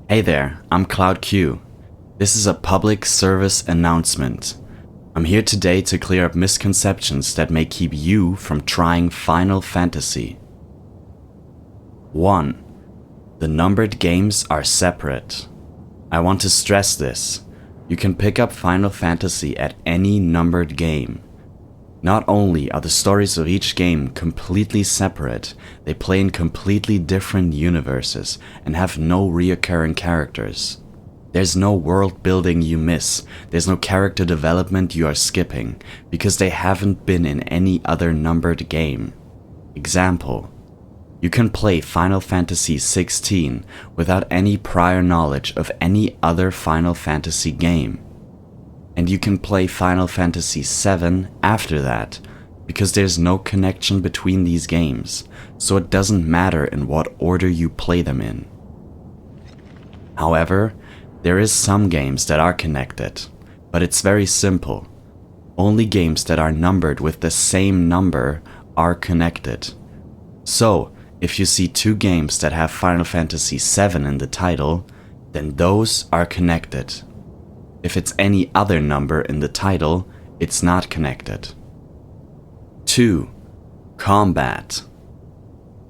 Hey there, I'm CloudQ. This is a public service announcement. I'm here today to clear up misconceptions that may keep you from trying Final Fantasy. 1. The numbered games are separate. I want to stress this. You can pick up Final Fantasy at any numbered game. Not only are the stories of each game completely separate, they play in completely different universes and have no reoccurring characters. There's no world building you miss, there's no character development you are skipping, because they haven't been in any other numbered game. Example: you can play Final Fantasy XVI without any prior knowledge of any other Final Fantasy game. And you can play Final Fantasy VII after that, because there's no connection between these games, so it doesn't matter in what order you play them in. However, there is some games that are connected, but it's very simple. Only games that are numbered with the same number are connected. So, if you see two games that have Final Fantasy VII in the title, then those are connected. If it's any other number in the title, it's not connected. 2. Combat.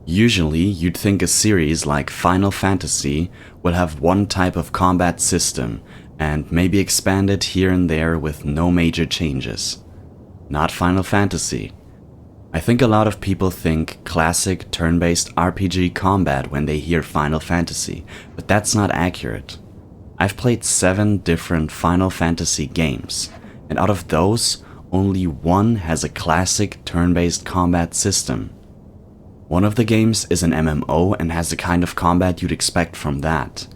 Usually, you'd think a series like Final Fantasy will have one type of combat system and maybe expand it here and there with no major changes. Not Final Fantasy. I think a lot of people think classic turn-based RPG combat when they hear Final Fantasy, but that's not accurate. I've played 7 different Final Fantasy games, and out of those, only one has a classic turn-based combat system. One of the games is an MMO and has the kind of combat you'd expect from that,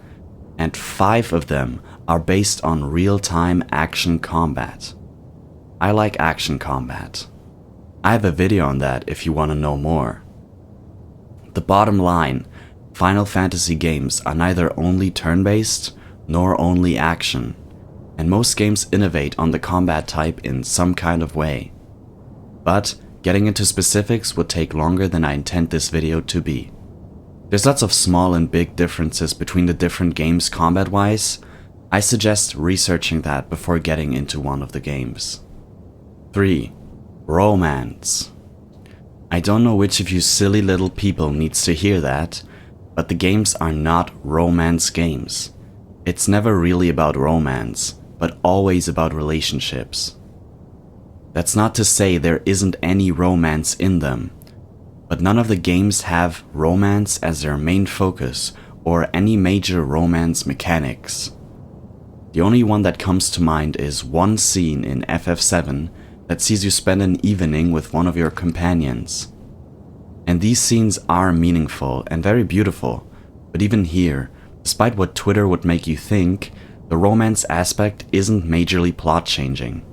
and 5 of them are based on real-time action combat. I like action combat. I have a video on that if you want to know more. The bottom line, Final Fantasy games are neither only turn-based nor only action, and most games innovate on the combat type in some kind of way. But getting into specifics would take longer than I intend this video to be. There's lots of small and big differences between the different games combat-wise. I suggest researching that before getting into one of the games. 3. Romance. I don't know which of you silly little people needs to hear that, but the games are not romance games. It's never really about romance, but always about relationships. That's not to say there isn't any romance in them, but none of the games have romance as their main focus or any major romance mechanics. The only one that comes to mind is one scene in FF7 that sees you spend an evening with one of your companions. And these scenes are meaningful and very beautiful, but even here, despite what Twitter would make you think, the romance aspect isn't majorly plot changing.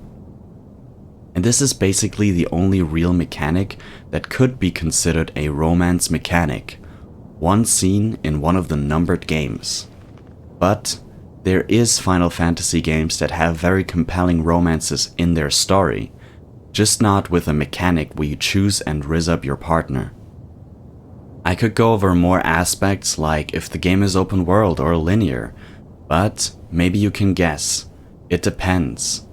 And this is basically the only real mechanic that could be considered a romance mechanic, one scene in one of the numbered games. But there is Final Fantasy games that have very compelling romances in their story, just not with a mechanic where you choose and rizz up your partner. I could go over more aspects like if the game is open world or linear, but maybe you can guess. It depends.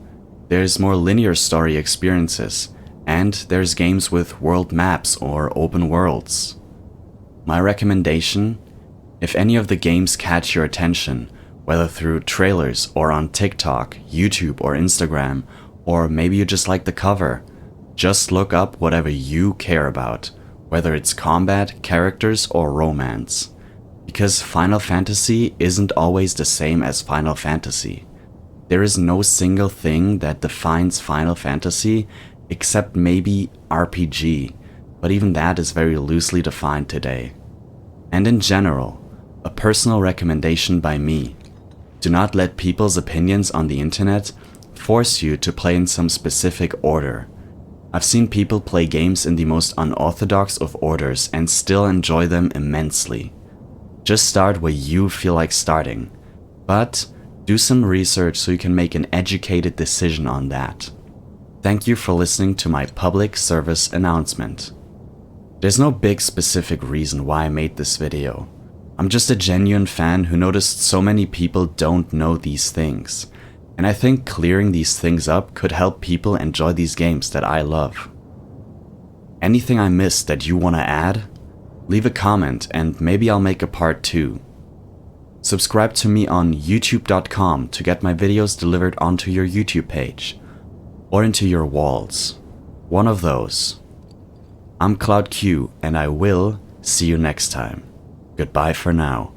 There's more linear story experiences, and there's games with world maps or open worlds. My recommendation: if any of the games catch your attention, whether through trailers or on TikTok, YouTube or Instagram, or maybe you just like the cover, just look up whatever you care about, whether it's combat, characters, or romance. Because Final Fantasy isn't always the same as Final Fantasy. There is no single thing that defines Final Fantasy except maybe RPG, but even that is very loosely defined today. And in general, a personal recommendation by me: do not let people's opinions on the internet force you to play in some specific order. I've seen people play games in the most unorthodox of orders and still enjoy them immensely. Just start where you feel like starting, but do some research so you can make an educated decision on that. Thank you for listening to my public service announcement. There's no big specific reason why I made this video. I'm just a genuine fan who noticed so many people don't know these things, and I think clearing these things up could help people enjoy these games that I love. Anything I missed that you want to add? Leave a comment and maybe I'll make a part 2. Subscribe to me on youtube.com to get my videos delivered onto your YouTube page, or into your walls. One of those. I'm CloudQ and I will see you next time. Goodbye for now.